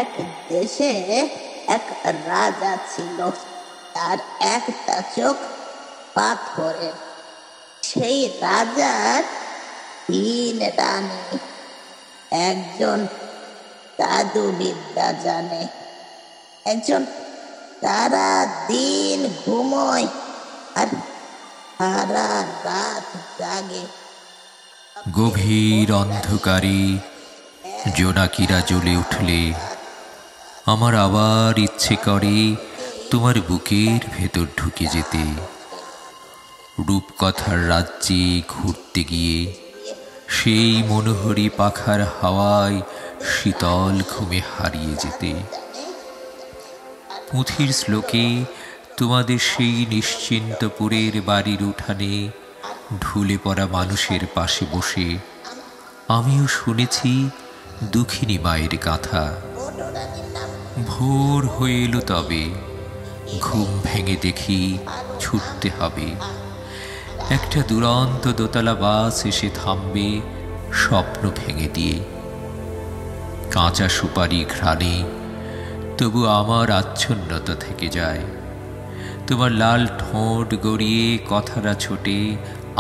এক দেশে এক রাজা ছিল, তার একটা চোখ পাথরের। সেই রাজার 3 রানী, একজন জাদুবিদ্যা জানে, একজন সারা দিন ঘুমোয় আর সারা রাত জাগে। গভীর অন্ধকারে জোনাকিরা জ্বলে উঠলে আমার আবার ইচ্ছে করে তোমার বুকের ভেতর ঢুকে যেতে, রূপকথার রাজ্যে ঘুরতে গিয়ে সেই মনোহরী পাখার হাওয়ায় শীতল ঘুমে হারিয়ে যেতে। পুঁথির শ্লোকে তোমাদের সেই নিশ্চিন্তপুরের বাড়ির উঠানে ঢুলে পড়া মানুষের পাশে বসে আমিও শুনেছি দুঃখিনী মায়ের কথা। ভোর হয়ে এলো, তবে ঘুম ভেঙে দেখি ছুটতে হবে। একটা দুরন্ত দোতলা বাস এসে থামবে স্বপ্ন ভেঙে দিয়ে। কাঁচা সুপারি ঘ্রাণে তবু আমার আচ্ছন্নতা থেকে যায়। তোমার লাল ঠোঁট গড়িয়ে কথাটা ছোটে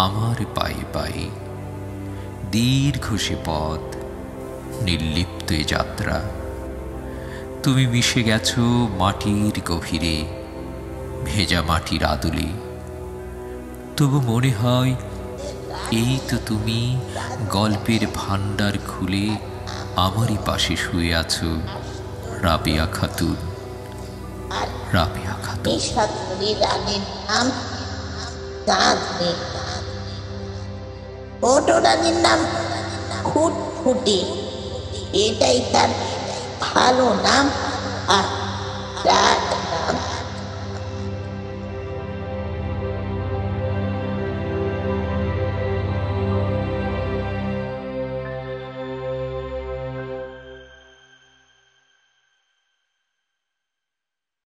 আমার পায়ে পায়ে। দীর্ঘ সে পথ, নির্লিপ্ত এ যাত্রা। তুমি মিশে গেছো মাটির গভীরে, ভেজা মাটির আদলে। তবু মনে হয় এই তো তুমি গল্পের ভাণ্ডার খুলে আমারই পাশে শুয়ে আছো, রাবেয়া খাতুন। রাবেয়া খাতুন। নিশাচরী রানীর নাম চাঁদনি, ছোট রানীর নাম খুটখুটি, এটাই তার ভালো নাম। আর